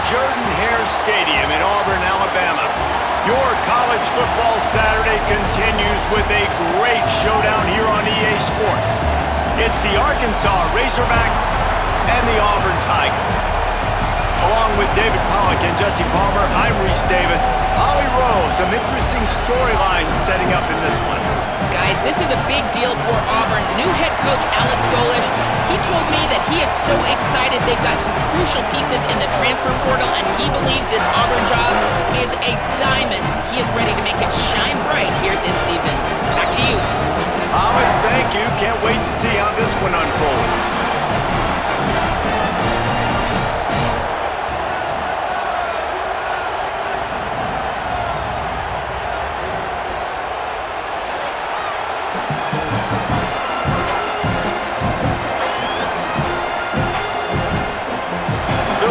Jordan-Hare Stadium in Auburn, Alabama. Your college football Saturday continues with a great showdown here on EA Sports. It's the Arkansas Razorbacks and the Auburn Tigers. Along with David Pollack and Jesse Palmer, I'm Reese Davis. Holly Rowe, some interesting storylines setting up in this one. Guys, this is a big deal for Auburn. New head coach Alex Golesh, he told me that he is so excited they've got some crucial pieces in the transfer portal, and he believes this Auburn job is a diamond. He is ready to make it shine bright here this season. Back to you. Holly, thank you. Can't wait to see how this one unfolds.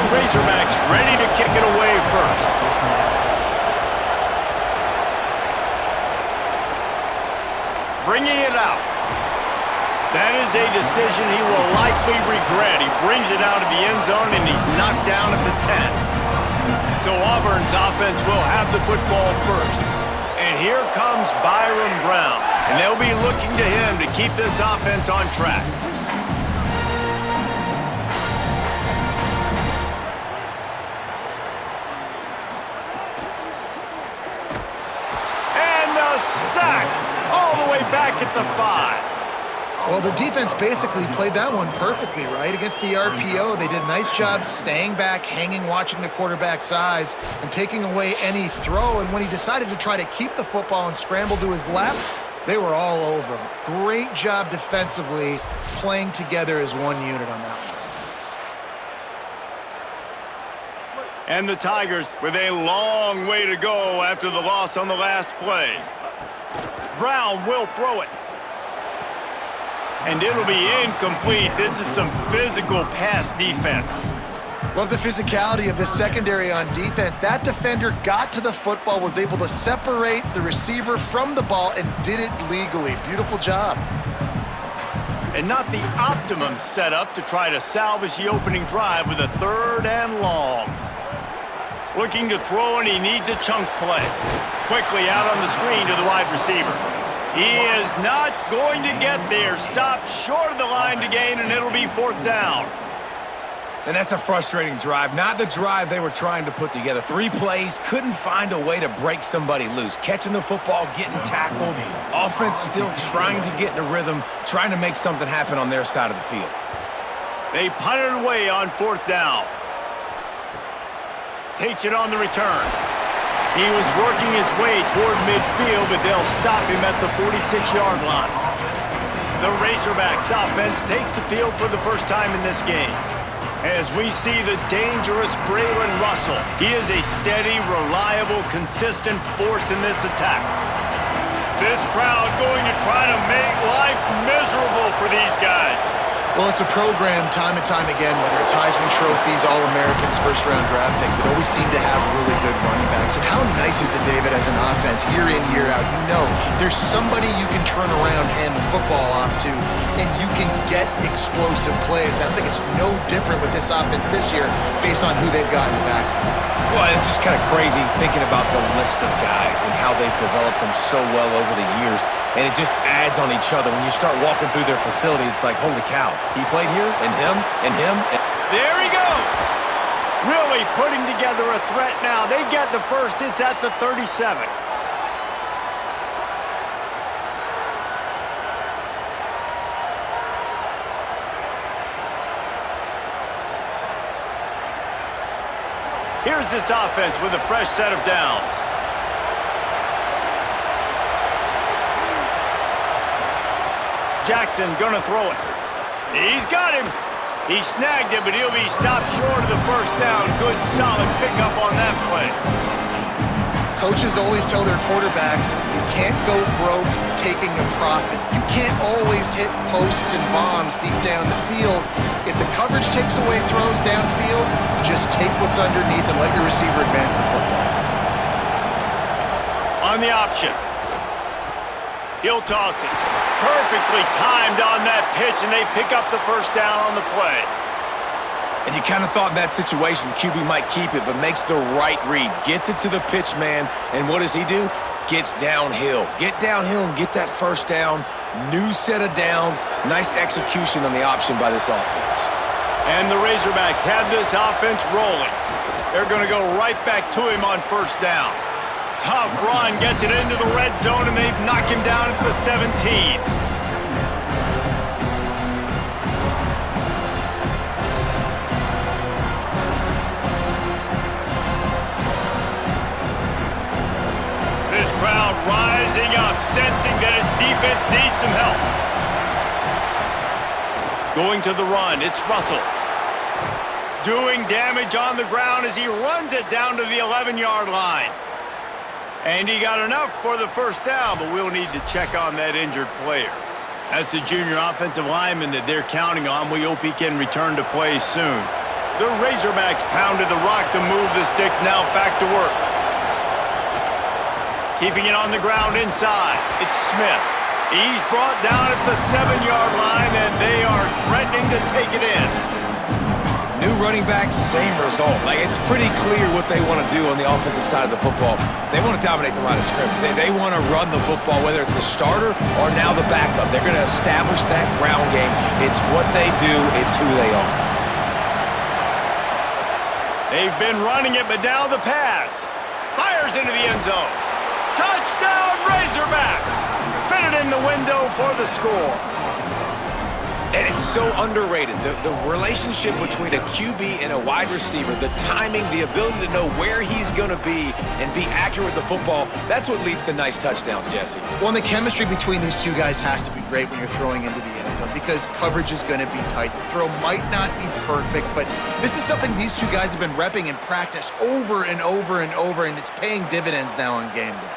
Razorbacks ready to kick it away first. Bringing it out. That is a decision he will likely regret. He brings it out of the end zone and he's knocked down at the 10. So Auburn's offense will have the football first. And here comes Byrum Brown. And they'll be looking to him to keep this offense on track. Sack all the way back at the 5. Well, the defense basically played that one perfectly, right? Against the RPO, they did a nice job staying back, hanging, watching the quarterback's eyes, and taking away any throw. And when he decided to try to keep the football and scramble to his left, they were all over him. Great job defensively, playing together as one unit on that one. And the Tigers with a long way to go after the loss on the last play. Brown will throw it. And it'll be incomplete. This is some physical pass defense. Love the physicality of this secondary on defense. That defender got to the football, was able to separate the receiver from the ball, and did it legally. Beautiful job. And not the optimum setup to try to salvage the opening drive with a 3rd and long. Looking to throw, and he needs a chunk play. Quickly out on the screen to the wide receiver. He is not going to get there. Stopped short of the line to gain, and it'll be 4th down. And that's a frustrating drive. Not the drive they were trying to put together. 3 plays, couldn't find a way to break somebody loose. Catching the football, getting tackled. Offense still trying to get in a rhythm, trying to make something happen on their side of the field. They punted away on 4th down. Takes it on the return. He was working his way toward midfield, but they'll stop him at the 46-yard line. The Razorbacks offense takes the field for the first time in this game. As we see the dangerous Braylon Russell. He is a steady, reliable, consistent force in this attack. This crowd going to try to make life miserable for these guys. Well, it's a program time and time again, whether it's Heisman trophies, All-Americans, first-round draft picks, that always seem to have really good running backs. And how nice is it, David, as an offense, year in, year out? You know there's somebody you can turn around, hand the football off to, and you can get explosive plays. I think it's no different with this offense this year based on who they've got in the backfield. Well, it's just kind of crazy thinking about the list of guys and how they've developed them so well over the years. And it just adds on each other. When you start walking through their facility, it's like, holy cow, he played here, and him, and him. And there he goes. Really putting together a threat now. They get the first. It's at the 37. Here's this offense with a fresh set of downs. Jackson gonna throw it. He's got him. He snagged it, but he'll be stopped short of the first down. Good, solid pickup on that play. Coaches always tell their quarterbacks, you can't go broke taking a profit. You can't always hit posts and bombs deep down the field. If the coverage takes away throws downfield, just take what's underneath and let your receiver advance the football. On the option. He'll toss it. Perfectly timed on that pitch, and they pick up the first down on the play. And you kind of thought in that situation QB might keep it, but makes the right read. Gets it to the pitch man, and what does he do? Gets downhill. Get downhill and get that first down. New set of downs. Nice execution on the option by this offense. And the Razorbacks have this offense rolling. They're going to go right back to him on first down. Tough run, gets it into the red zone, and they've knocked him down at the 17. This crowd rising up, sensing that his defense needs some help. Going to the run, it's Russell. Doing damage on the ground as he runs it down to the 11-yard line. And he got enough for the first down, but we'll need to check on that injured player. That's the junior offensive lineman that they're counting on. We hope he can return to play soon. The Razorbacks pounded the rock to move the sticks, now back to work. Keeping it on the ground inside, it's Smith. He's brought down at the 7-yard line, and they are threatening to take it in. New running back, same result. Like, it's pretty clear what they want to do on the offensive side of the football. They want to dominate the line of scrimmage. They want to run the football, whether it's the starter or now the backup. They're going to establish that ground game. It's what they do. It's who they are. They've been running it, but now the pass. Fires into the end zone. Touchdown, Razorbacks! Fit it in the window for the score. And it's so underrated. The relationship between a QB and a wide receiver, the timing, the ability to know where he's going to be and be accurate with the football, that's what leads to nice touchdowns, Jesse. Well, and the chemistry between these two guys has to be great when you're throwing into the end zone because coverage is going to be tight. The throw might not be perfect, but this is something these two guys have been repping in practice over and over and over, and it's paying dividends now on game day.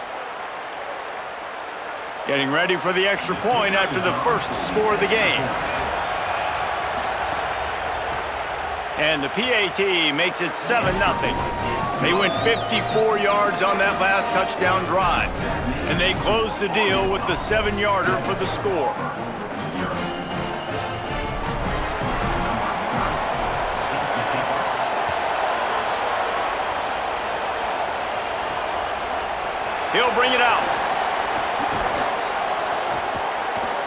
Getting ready for the extra point after the first score of the game. And the PAT makes it 7-0. They went 54 yards on that last touchdown drive. And they close the deal with the 7-yarder for the score. He'll bring it out.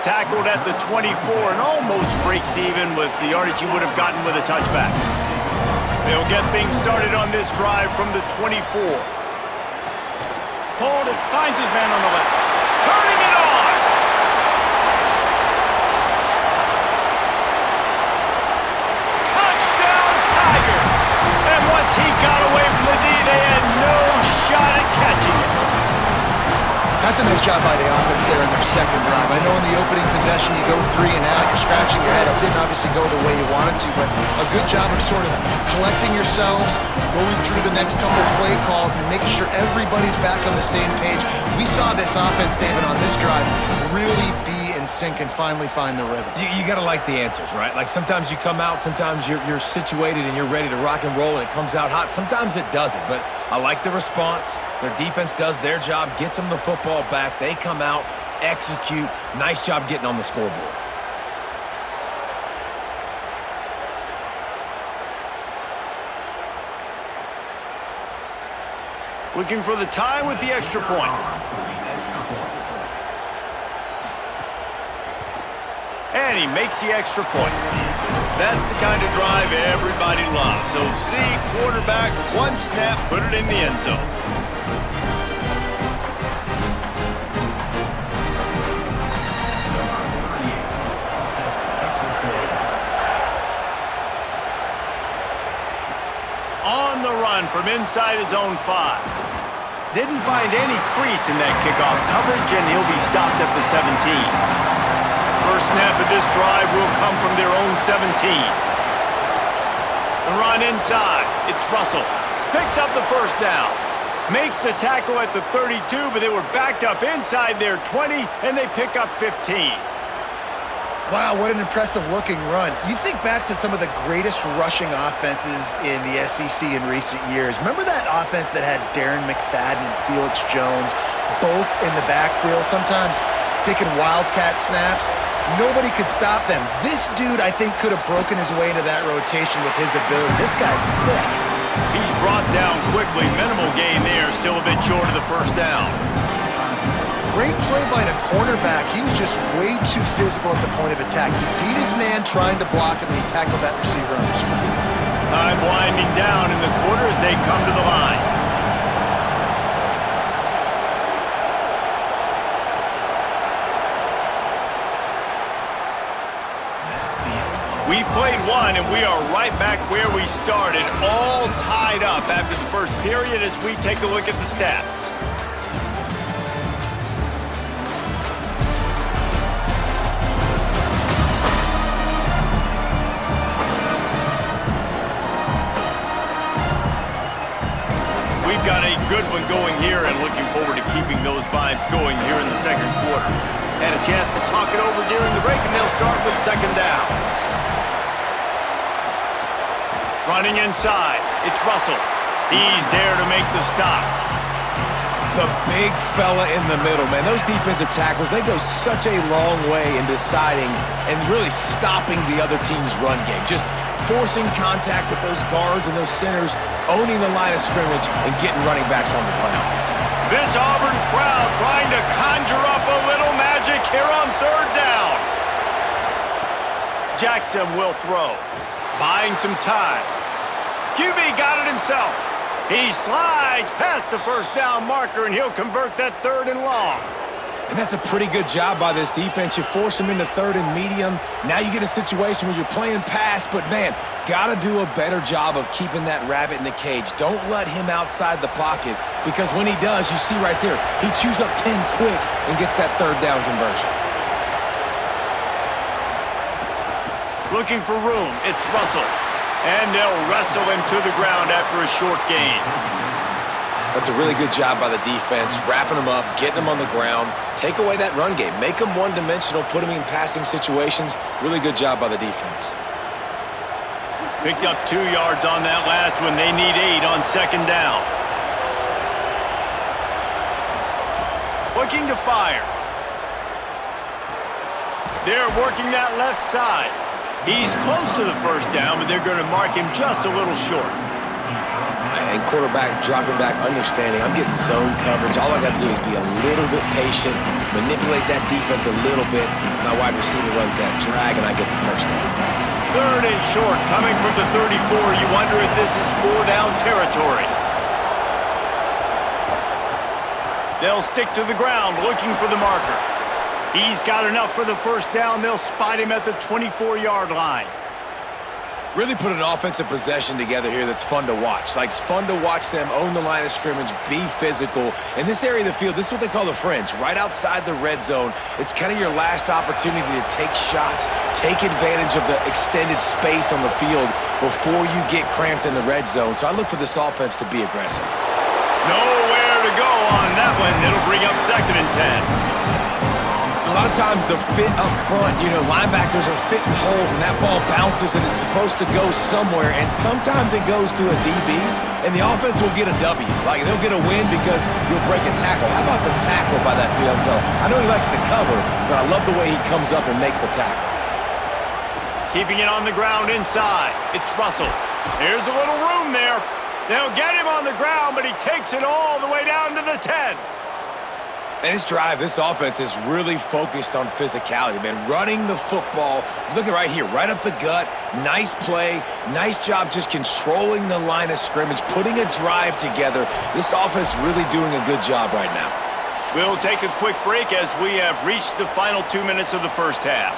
Tackled at the 24 and almost breaks even with the yardage he would have gotten with a touchback. They'll get things started on this drive from the 24. Pulled it, finds his man on the left. Turning it on! Touchdown, Tigers! And once he got away from the D, they had no shot at catching it. That's a nice job by the offense there in their second drive. I know in the opening possession you go 3 and out, you're scratching your head. It didn't obviously go the way you wanted to, but a good job of sort of collecting yourselves, going through the next couple play calls, and making sure everybody's back on the same page. We saw this offense, David, on this drive really be in sync and finally find the rhythm. You got to like the answers, right? Like sometimes you come out, sometimes you're situated and you're ready to rock and roll and it comes out hot. Sometimes it doesn't, but I like the response. Their defense does their job, gets them the football back. They come out, execute. Nice job getting on the scoreboard. Looking for the tie with the extra point. And he makes the extra point. That's the kind of drive everybody loves. OC, quarterback, one snap, put it in the end zone. On the run from inside his own 5. Didn't find any crease in that kickoff coverage, and he'll be stopped at the 17. First snap of this drive will come from their own 17. The run inside. It's Russell. Picks up the first down. Makes the tackle at the 32, but they were backed up inside their 20, and they pick up 15. Wow, what an impressive-looking run. You think back to some of the greatest rushing offenses in the SEC in recent years. Remember that offense that had Darren McFadden and Felix Jones both in the backfield, sometimes taking wildcat snaps? Nobody could stop them. This dude, I think, could have broken his way into that rotation with his ability. This guy's sick. He's brought down quickly. Minimal gain there. Still a bit short of the first down. Great play by the cornerback. He was just way too physical at the point of attack. He beat his man trying to block him, and he tackled that receiver on the screen. Time winding down in the quarter as they come to the line. We've played one, and we are right back where we started, all tied up after the first period as we take a look at the stats. We've got a good one going here and looking forward to keeping those vibes going here in the second quarter. Had a chance to talk it over during the break, and they'll start with second down. Running inside, it's Russell. He's there to make the stop. The big fella in the middle, man. Those defensive tackles, they go such a long way in deciding and really stopping the other team's run game. Just forcing contact with those guards and those centers, owning the line of scrimmage, and getting running backs on the ground. This Auburn crowd trying to conjure up a little magic here on third down. Jackson will throw. Buying some time. QB got it himself. He slides past the first down marker, and he'll convert that third and long. And that's a pretty good job by this defense. You force him into third and medium. Now you get a situation where you're playing pass, but, man, got to do a better job of keeping that rabbit in the cage. Don't let him outside the pocket, because when he does, you see right there, he chews up 10 quick and gets that third down conversion. Looking for room, it's Russell. And they'll wrestle him to the ground after a short gain. That's a really good job by the defense, wrapping him up, getting him on the ground, take away that run game, make him one-dimensional, put him in passing situations. Really good job by the defense. Picked up 2 yards on that last one. They need 8 on second down. Looking to fire. They're working that left side. He's close to the first down, but they're going to mark him just a little short. And quarterback dropping back, understanding I'm getting zone coverage. All I got to do is be a little bit patient, manipulate that defense a little bit. My wide receiver runs that drag, and I get the first down. Third and short, coming from the 34. You wonder if this is 4-down territory. They'll stick to the ground, looking for the marker. He's got enough for the first down. They'll spot him at the 24-yard line. Really put an offensive possession together here that's fun to watch. Like, it's fun to watch them own the line of scrimmage, be physical. In this area of the field, this is what they call the fringe, right outside the red zone. It's kind of your last opportunity to take shots, take advantage of the extended space on the field before you get cramped in the red zone. So I look for this offense to be aggressive. Nowhere to go on that one. It'll bring up second and 10. A lot of times the fit up front, linebackers are fitting holes and that ball bounces and it's supposed to go somewhere, and sometimes it goes to a DB and the offense will get a W. Like, they'll get a win because you'll break a tackle. How about the tackle by that field fella? I know he likes to cover, but I love the way he comes up and makes the tackle. Keeping it on the ground inside. It's Russell. There's a little room there. They'll get him on the ground, but he takes it all the way down to the 10. And this drive, this offense is really focused on physicality, man. Running the football, look at right here, right up the gut. Nice play, nice job just controlling the line of scrimmage, putting a drive together. This offense really doing a good job right now. We'll take a quick break as we have reached the final 2 minutes of the first half.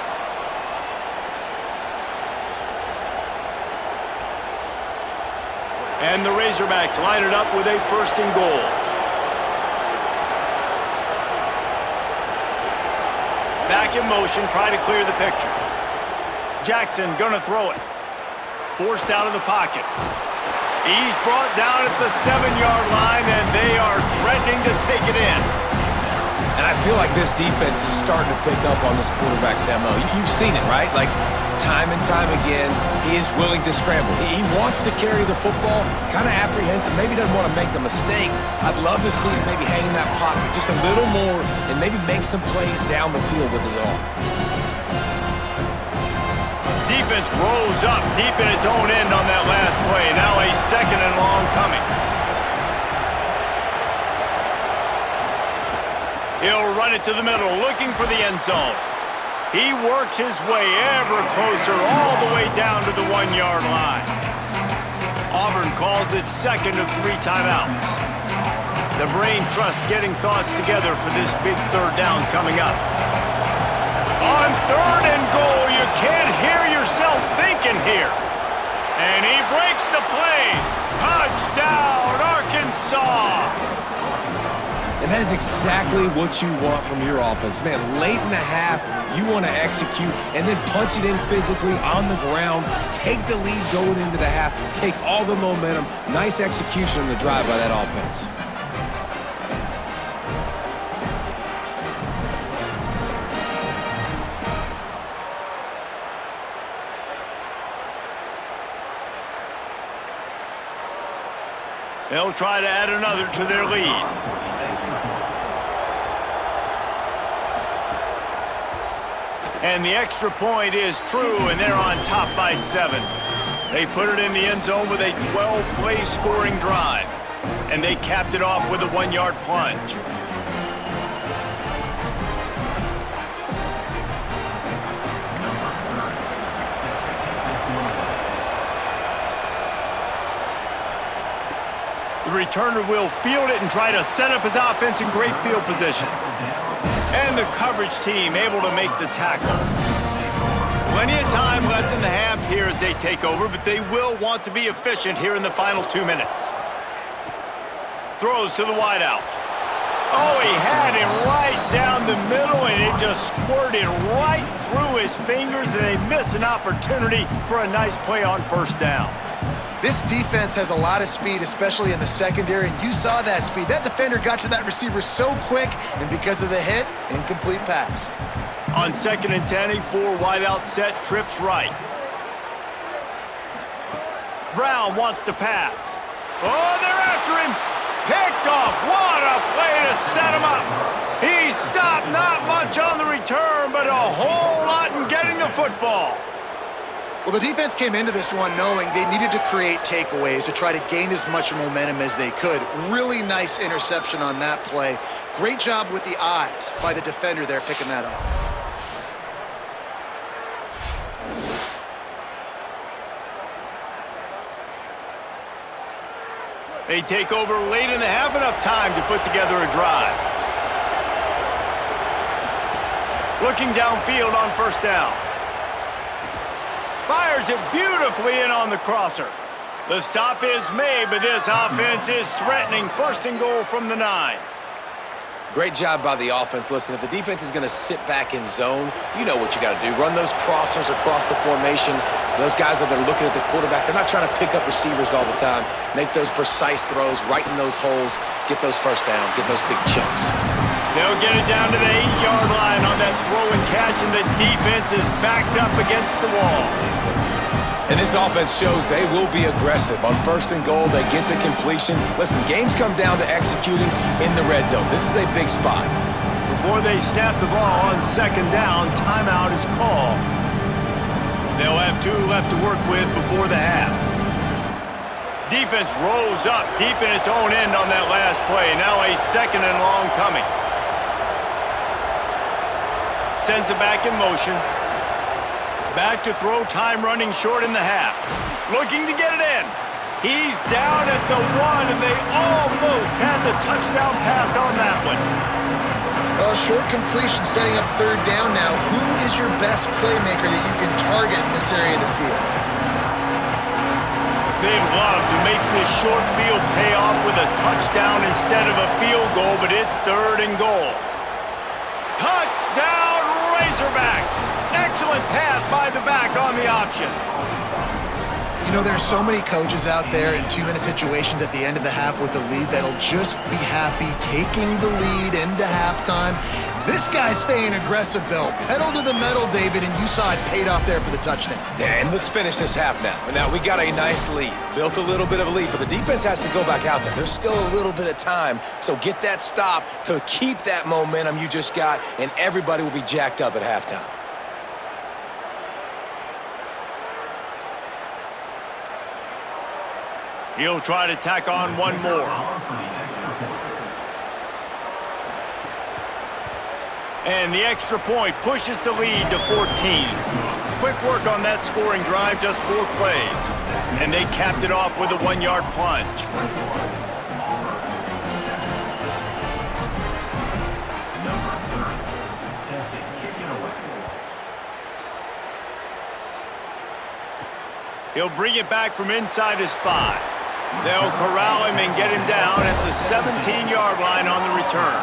And the Razorbacks line it up with a first and goal. Back in motion, try to clear the picture. Jackson gonna throw it. Forced out of the pocket. He's brought down at the 7-yard line, and they are threatening to take it in. And I feel like this defense is starting to pick up on this quarterback's MO. You've seen it, right? Like, time and time again, he is willing to scramble. He wants to carry the football, kind of apprehensive, maybe doesn't want to make the mistake. I'd love to see him maybe hang in that pocket just a little more and maybe make some plays down the field with his arm. defense rose up deep in its own end on that last play. Now a 2nd and long coming. He'll run it to the middle, looking for the end zone. He works his way ever closer, all the way down to the 1-yard line. Auburn calls its 2nd of 3 timeouts. The brain trust getting thoughts together for this big 3rd down coming up. On 3rd and goal, you can't hear yourself thinking here. And he breaks the play. Touchdown, Arkansas! And that is exactly what you want from your offense. Man, late in the half, you want to execute and then punch it in physically on the ground, take the lead going into the half, take all the momentum. Nice execution on the drive by that offense. They'll try to add another to their lead. And the extra point is true, and they're on top by 7. They put it in the end zone with a 12-play scoring drive. And they capped it off with a 1-yard plunge. The returner will field it and try to set up his offense in great field position. And the coverage team able to make the tackle. Plenty of time left in the half here as they take over, but they will want to be efficient here in the final 2 minutes. Throws to the wideout. Oh, he had him right down the middle, and it just squirted right through his fingers, and they miss an opportunity for a nice play on 1st down. This defense has a lot of speed, especially in the secondary, and you saw that speed. That defender got to that receiver so quick, and because of the hit, incomplete pass. On 2nd and 10, a 4 wideout set, trips right. Brown wants to pass. Oh, they're after him. Picked off. What a play to set him up. He stopped not much on the return, but a whole lot in getting the football. Well, the defense came into this one knowing they needed to create takeaways to try to gain as much momentum as they could. Really nice interception on that play. Great job with the eyes by the defender there picking that off. They take over late in the half, enough time to put together a drive. Looking downfield on 1st down. Fires it beautifully in on the crosser. The stop is made, but this offense is threatening 1st and goal from the 9. Great job by the offense. Listen, if the defense is going to sit back in zone, you know what you got to do. Run those crossers across the formation. Those guys that are looking at the quarterback, they're not trying to pick up receivers all the time. Make those precise throws, right in those holes, get those 1st downs, get those big chunks. They'll get it down to the 8-yard line on that throw and catch, and the defense is backed up against the wall. And this offense shows they will be aggressive. On 1st and goal, they get to completion. Listen, games come down to executing in the red zone. This is a big spot. Before they snap the ball on 2nd down, timeout is called. They'll have 2 left to work with before the half. Defense rose up deep in its own end on that last play. Now a 2nd and long coming. Sends it back in motion. Back to throw, time running short in the half. Looking to get it in. He's down at the 1, and they almost had the touchdown pass on that one. Well, short completion setting up 3rd down now. Who is your best playmaker that you can target in this area of the field? They love to make this short field pay off with a touchdown instead of a field goal, but it's 3rd and goal. Touchdown, Razorbacks! Excellent pass by the back on the option. You know, there's so many coaches out there in 2-minute situations at the end of the half with a lead that'll just be happy taking the lead into halftime. This guy's staying aggressive, though. Pedal to the metal, David, and you saw it paid off there for the touchdown. And let's finish this half now. And now we got a nice lead. Built a little bit of a lead, but the defense has to go back out there. There's still a little bit of time, so get that stop to keep that momentum you just got, and everybody will be jacked up at halftime. He'll try to tack on one more. And the extra point pushes the lead to 14. Quick work on that scoring drive, just 4 plays. And they capped it off with a 1-yard plunge. He'll bring it back from inside his 5. They'll corral him and get him down at the 17-yard line on the return.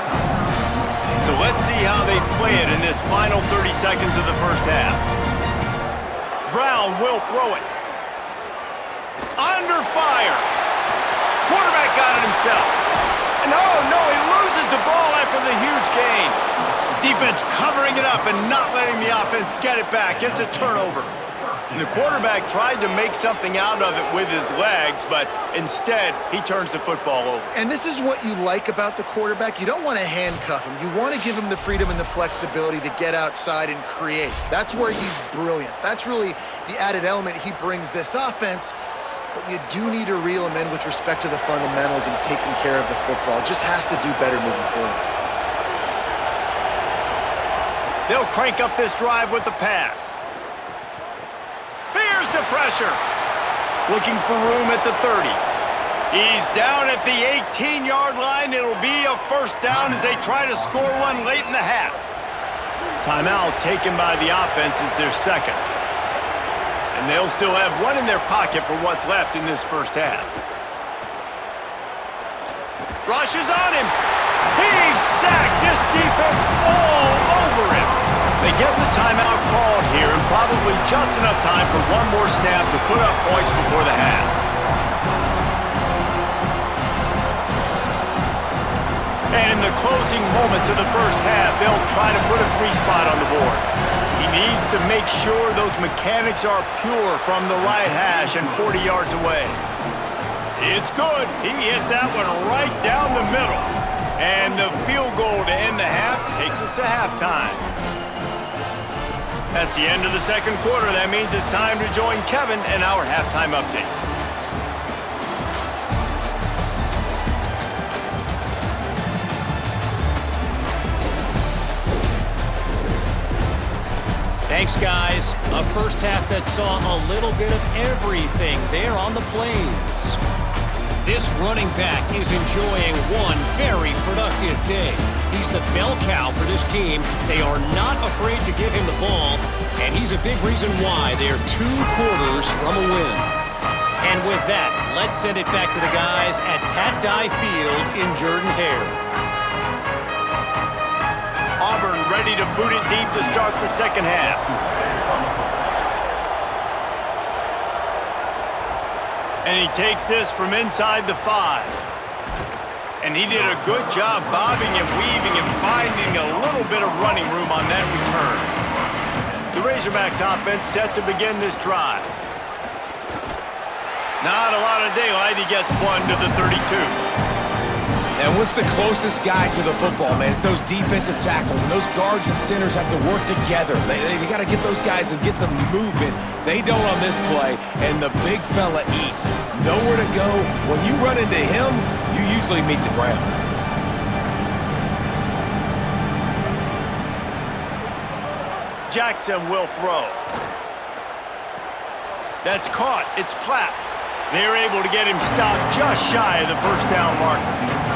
So let's see how they play it in this final 30 seconds of the first half. Brown will throw it. Under fire. Quarterback got it himself. And oh no, he loses the ball after the huge gain. Defense covering it up and not letting the offense get it back. It's a turnover. And the quarterback tried to make something out of it with his legs, but instead, he turns the football over. And this is what you like about the quarterback. You don't want to handcuff him. You want to give him the freedom and the flexibility to get outside and create. That's where he's brilliant. That's really the added element he brings this offense. But you do need to reel him in with respect to the fundamentals and taking care of the football. Just has to do better moving forward. They'll crank up this drive with the pass. Here's the pressure. Looking for room at the 30. He's down at the 18-yard line. It'll be a first down as they try to score one late in the half. Timeout taken by the offense is their second. And they'll still have one in their pocket for what's left in this first half. Rush is on him. He's sacked. This defense all over him. They get the timeout called here and probably just enough time for one more snap to put up points before the half. And in the closing moments of the first half, they'll try to put a 3-spot on the board. He needs to make sure those mechanics are pure from the right hash and 40 yards away. It's good. He hit that one right down the middle. And the field goal to end the half takes us to halftime. That's the end of the second quarter. That means it's time to join Kevin in our halftime update. Thanks, guys. A first half that saw a little bit of everything there on the Plains. This running back is enjoying one very productive day. He's the bell cow for this team. They are not afraid to give him the ball, and he's a big reason why they're 2 quarters from a win. And with that, let's send it back to the guys at Pat Dye Field in Jordan-Hare. Auburn ready to boot it deep to start the second half. And he takes this from inside the 5. And he did a good job bobbing and weaving and finding a little bit of running room on that return. The Razorbacks offense set to begin this drive. Not a lot of daylight. He gets one to the 32. And what's the closest guy to the football, man? It's those defensive tackles, and those guards and centers have to work together. They got to get those guys and get some movement. They don't on this play, and the big fella eats. Nowhere to go. When you run into him, you usually meet the ground. Jackson will throw. That's caught. It's Platt. They're able to get him stopped just shy of the first down marker.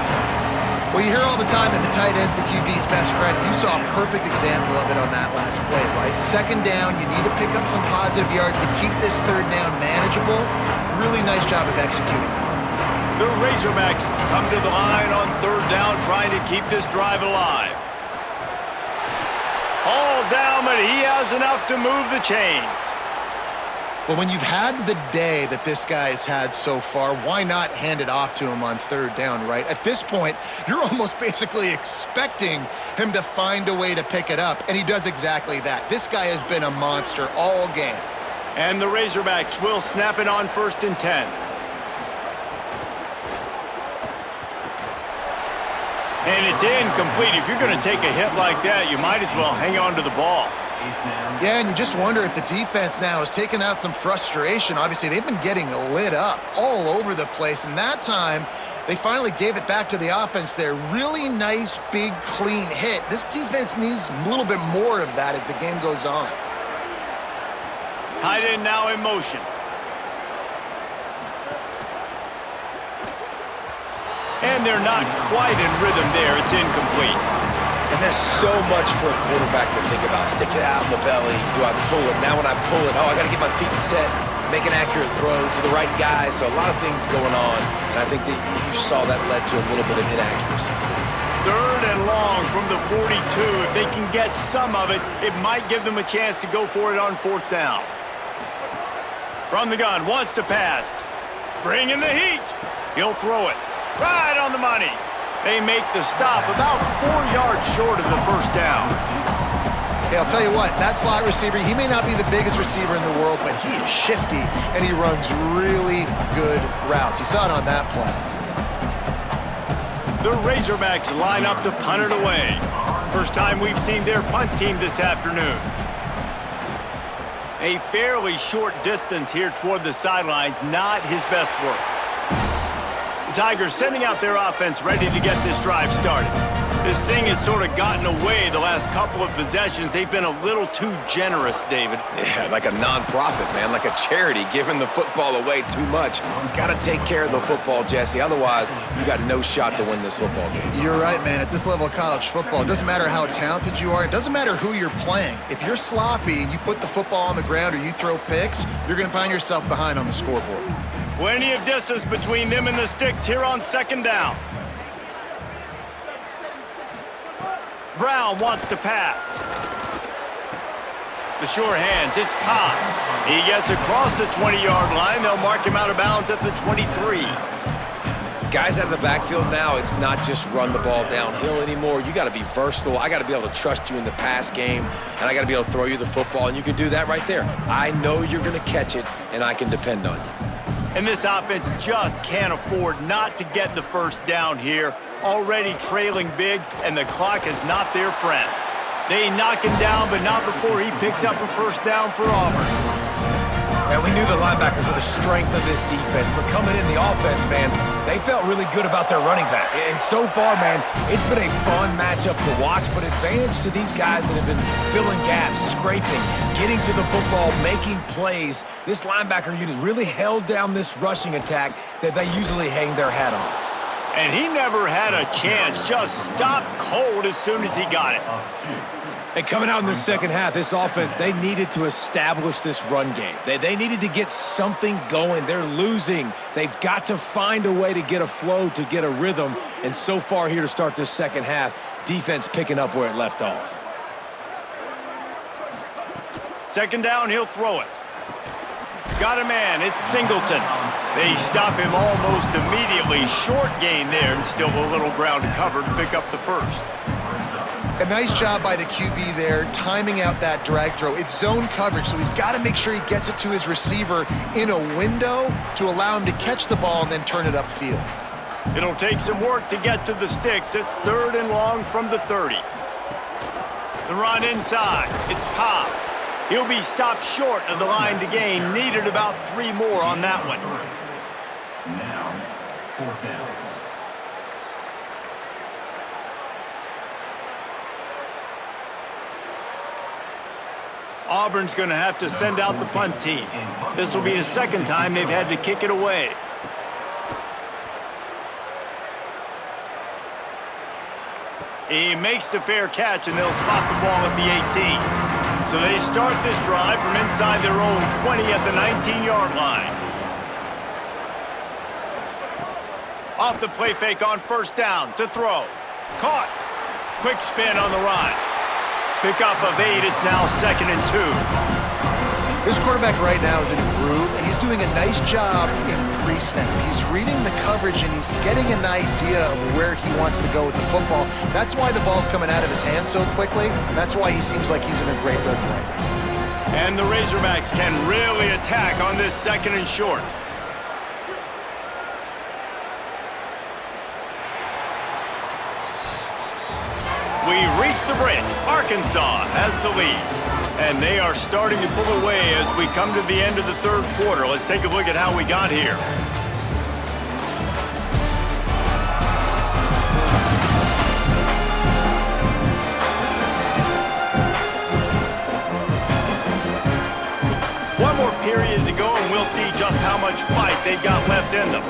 Well, you hear all the time that the tight end's the QB's best friend. You saw a perfect example of it on that last play, right? Second down, you need to pick up some positive yards to keep this third down manageable. Really nice job of executing. The Razorbacks come to the line on third down, trying to keep this drive alive. All down, but he has enough to move the chains. Well, when you've had the day that this guy has had so far, why not hand it off to him on third down, right? At this point, you're almost basically expecting him to find a way to pick it up, and he does exactly that. This guy has been a monster all game. And the Razorbacks will snap it on 1st and 10. And it's incomplete. If you're going to take a hit like that, you might as well hang on to the ball. Yeah, and you just wonder if the defense now has taken out some frustration. Obviously, they've been getting lit up all over the place, and that time they finally gave it back to the offense there. Really nice, big, clean hit. This defense needs a little bit more of that as the game goes on. Tight end now in motion. And they're not quite in rhythm there. It's incomplete. And there's so much for a quarterback to think about. Stick it out in the belly. Do I pull it? Now when I pull it, I got to get my feet set, make an accurate throw to the right guy. So a lot of things going on. And I think that you saw that led to a little bit of inaccuracy. 3rd and long from the 42. If they can get some of it, it might give them a chance to go for it on 4th down. From the gun, wants to pass. Bring in the heat. He'll throw it. Right on the money. They make the stop about 4 yards short of the 1st down. Hey, I'll tell you what, that slot receiver, he may not be the biggest receiver in the world, but he is shifty, and he runs really good routes. You saw it on that play. The Razorbacks line up to punt it away. First time we've seen their punt team this afternoon. A fairly short distance here toward the sidelines, not his best work. Tigers sending out their offense ready to get this drive started. This thing has sort of gotten away the last couple of possessions. They've been a little too generous, David. Yeah, like a non-profit, man, like a charity, giving the football away too much. Got to take care of the football, Jesse. Otherwise, you got no shot to win this football game. You're right, man. At this level of college football, it doesn't matter how talented you are. It doesn't matter who you're playing. If you're sloppy and you put the football on the ground or you throw picks, you're going to find yourself behind on the scoreboard. Plenty of distance between them and the sticks here on 2nd down. Brown wants to pass. The sure hands, it's Cobb. He gets across the 20-yard line. They'll mark him out of bounds at the 23. Guys out of the backfield now, it's not just run the ball downhill anymore. You got to be versatile. I got to be able to trust you in the pass game, and I got to be able to throw you the football, and you can do that right there. I know you're going to catch it, and I can depend on you. And this offense just can't afford not to get the 1st down here. Already trailing big, and the clock is not their friend. They knock him down, but not before he picks up a 1st down for Auburn. And we knew the linebackers were the strength of this defense, but coming in the offense, man, they felt really good about their running back. And so far, man, it's been a fun matchup to watch, but advantage to these guys that have been filling gaps, scraping, getting to the football, making plays. This linebacker unit really held down this rushing attack that they usually hang their hat on. And he never had a chance, just stopped cold as soon as he got it. And coming out in the 2nd half, this offense, they needed to establish this run game. They needed to get something going. They're losing. They've got to find a way to get a flow, to get a rhythm. And so far here to start this 2nd half, defense picking up where it left off. 2nd down, he'll throw it. Got a man, it's Singleton. They stop him almost immediately. Short gain there, and still a little ground to cover to pick up the 1st. A nice job by the QB there, timing out that drag throw. It's zone coverage, so he's got to make sure he gets it to his receiver in a window to allow him to catch the ball and then turn it upfield. It'll take some work to get to the sticks. It's 3rd and long from the 30. The run inside. It's Cobb. He'll be stopped short of the line to gain. Needed about 3 more on that one. Now, 4th down. Auburn's going to have to send out the punt team. This will be the 2nd time they've had to kick it away. He makes the fair catch, and they'll spot the ball at the 18. So they start this drive from inside their own 20 at the 19-yard line. Off the play fake on 1st down to throw. Caught. Quick spin on the run. Pickup of 8. It's now 2nd and 2. This quarterback right now is in a groove, and he's doing a nice job in pre-snap. He's reading the coverage, and he's getting an idea of where he wants to go with the football. That's why the ball's coming out of his hands so quickly. That's why he seems like he's in a great rhythm right now. And the Razorbacks can really attack on this 2nd and short. We reach the bridge. Arkansas has the lead. And they are starting to pull away as we come to the end of the third quarter. Let's take a look at how we got here. One more period to go, and we'll see just how much fight they've got left in them.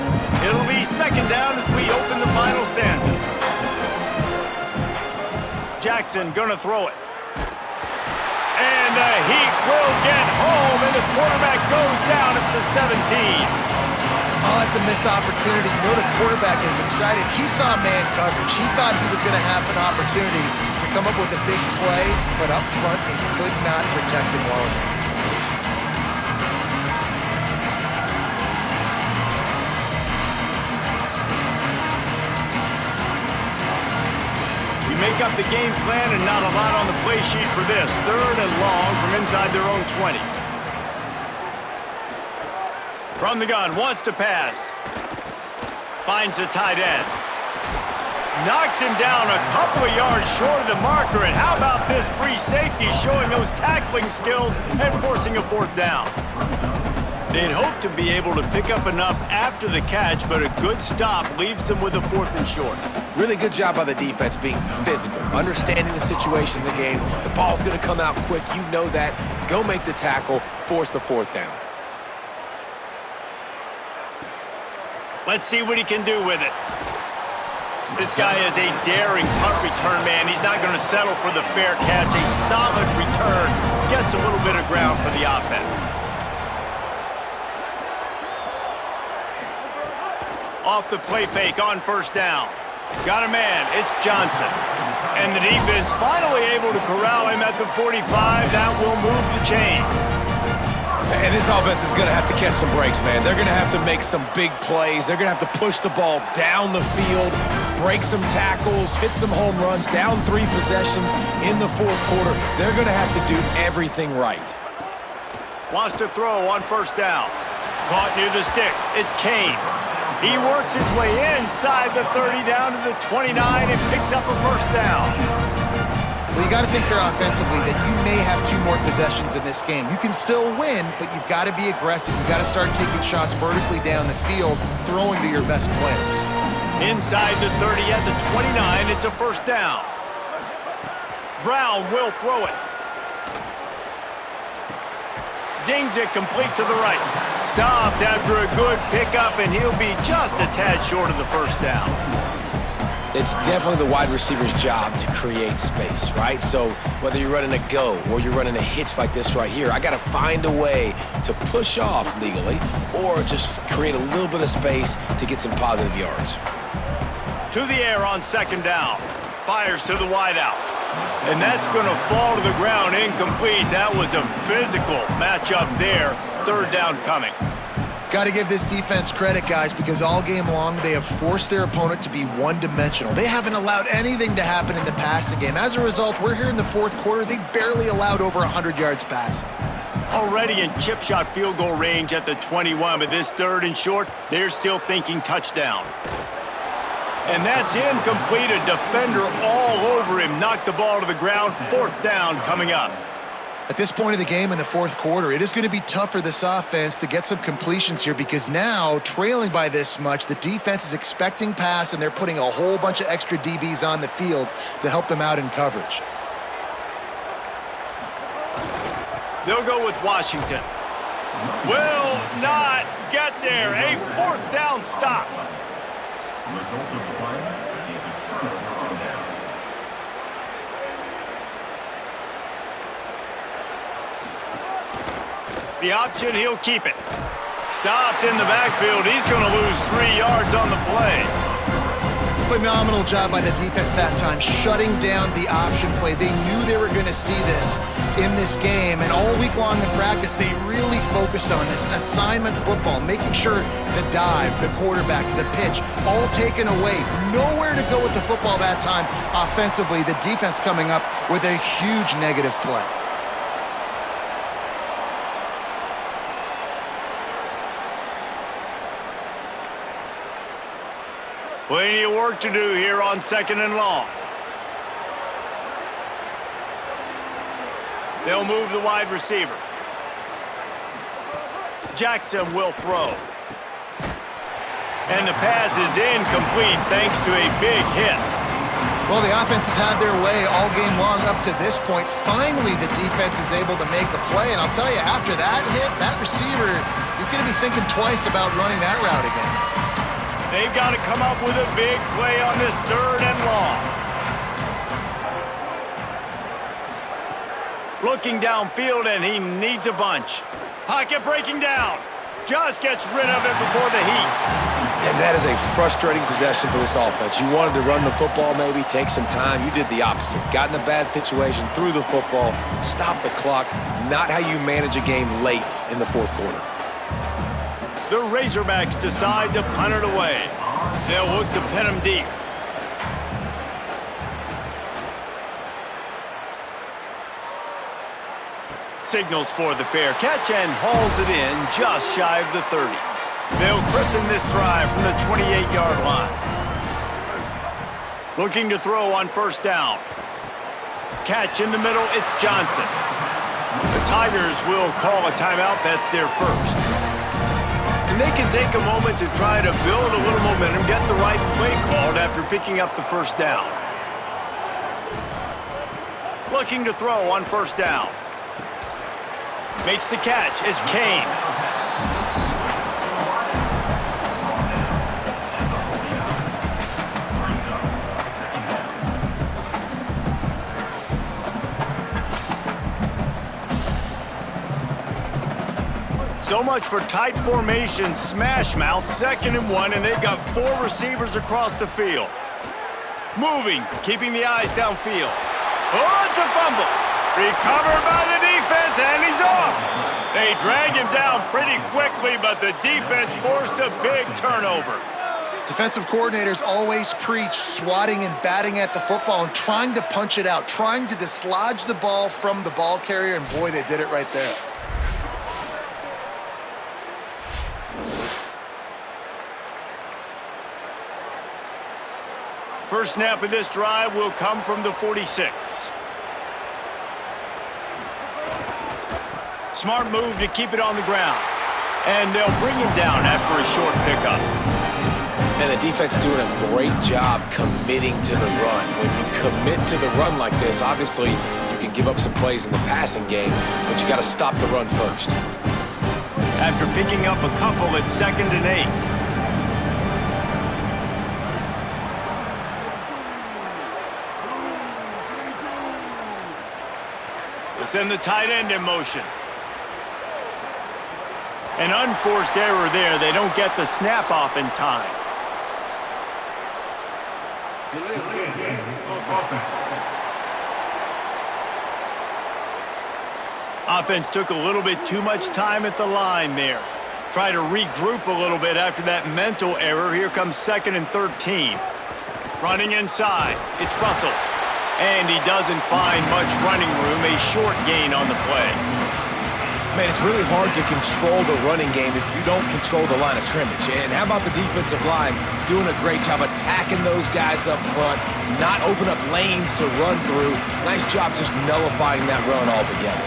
It'll be second down as we open the final stanza. Jackson gonna throw it. And the Heat will get home, and the quarterback goes down at the 17. Oh, that's a missed opportunity. You know the quarterback is excited. He saw man coverage. He thought he was going to have an opportunity to come up with a big play, but up front, they could not protect him well enough. Make up the game plan and not a lot on the play sheet for this. Third and long from inside their own 20. From the gun, wants to pass. Finds the tight end. Knocks him down a couple of yards short of the marker. And how about this free safety showing those tackling skills and forcing a fourth down? They'd hope to be able to pick up enough after the catch, but a good stop leaves them with a fourth and short. Really good job by the defense being physical, understanding the situation in the game. The ball's going to come out quick. You know that. Go make the tackle, force the fourth down. Let's see what he can do with it. This guy is a daring punt return man. He's not going to settle for the fair catch. A solid return gets a little bit of ground for the offense. Off the play fake on first down. Got a man, it's Johnson. And the defense finally able to corral him at the 45. That will move the chain. And this offense is going to have to catch some breaks, man. They're going to have to make some big plays. They're going to have to push the ball down the field, break some tackles, hit some home runs, down 3 possessions in the fourth quarter. They're going to have to do everything right. Wants to throw on first down. Caught near the sticks. It's Kane. He works his way inside the 30 down to the 29 and picks up a first down. Well, you got to think here offensively that you may have 2 more possessions in this game. You can still win, but you've got to be aggressive. You've got to start taking shots vertically down the field, throwing to your best players. Inside the 30 at the 29, it's a first down. Brown will throw it. Zings it complete to the right. Stopped after a good pickup, and he'll be just a tad short of the first down. It's definitely the wide receiver's job to create space, right? So whether you're running a go or you're running a hitch like this right here, I got to find a way to push off legally or just create a little bit of space to get some positive yards. To the air on second down. Fires to the wideout. And that's going to fall to the ground incomplete. That was a physical matchup there. Third down coming. Got to give this defense credit, guys, because all game long they have forced their opponent to be one-dimensional. They haven't allowed anything to happen in the passing game. As a result, we're here in the fourth quarter. They barely allowed over 100 yards passing. Already in chip shot field goal range at the 21, but this third and short, they're still thinking touchdown. And that's incomplete. A defender all over him. Knocked the ball to the ground. Fourth down coming up. At this point of the game in the fourth quarter, it is going to be tough for this offense to get some completions here because now, trailing by this much, the defense is expecting pass and they're putting a whole bunch of extra DBs on the field to help them out in coverage. They'll go with Washington. Will not get there. A fourth down stop. Result of the play is a turnover on downs. The option, he'll keep it. Stopped in the backfield. He's going to lose 3 yards on the play. Phenomenal job by the defense that time, shutting down the option play. They knew they were going to see this in this game, and all week long in practice, they really focused on this assignment football, making sure the dive, the quarterback, the pitch, all taken away. Nowhere to go with the football that time. Offensively, the defense coming up with a huge negative play. Plenty of work to do here on second and long. They'll move the wide receiver. Jackson will throw. And the pass is incomplete thanks to a big hit. Well, the offense has had their way all game long up to this point. Finally, the defense is able to make a play. And I'll tell you, after that hit, that receiver is going to be thinking twice about running that route again. They've got to come up with a big play on this 3rd and long. Looking downfield, and he needs a bunch. Pocket breaking down. Just gets rid of it before the heat. And that is a frustrating possession for this offense. You wanted to run the football, maybe take some time. You did the opposite. Got in a bad situation, threw the football, stopped the clock. Not how you manage a game late in the 4th quarter. The Razorbacks decide to punt it away. They'll look to pin him deep. Signals for the fair catch and hauls it in just shy of the 30. They'll christen this drive from the 28-yard line. Looking to throw on 1st down. Catch in the middle, it's Johnson. The Tigers will call a timeout. That's their first. And they can take a moment to try to build a little momentum, get the right play called after picking up the 1st down. Looking to throw on 1st down. Makes the catch. It's Kane. So much for tight formation, smash mouth, 2nd and 1, and they've got 4 receivers across the field. Moving, keeping the eyes downfield. Oh, it's a fumble. Recovered by the defense, and he's off. They drag him down pretty quickly, but the defense forced a big turnover. Defensive coordinators always preach swatting and batting at the football and trying to punch it out, trying to dislodge the ball from the ball carrier, and boy, they did it right there. First snap of this drive will come from the 46. Smart move to keep it on the ground. And they'll bring him down after a short pickup. And the defense doing a great job committing to the run. When you commit to the run like this, obviously you can give up some plays in the passing game, but you got to stop the run first. After picking up a couple, it's 2nd and 8. We'll send the tight end in motion. An unforced error there. They don't get the snap off in time. Offense took a little bit too much time at the line there. Try to regroup a little bit after that mental error. Here comes 2nd and 13. Running inside. It's Russell. And he doesn't find much running room. A short gain on the play. Man, it's really hard to control the running game if you don't control the line of scrimmage. And how about the defensive line doing a great job attacking those guys up front, not open up lanes to run through. Nice job just nullifying that run altogether.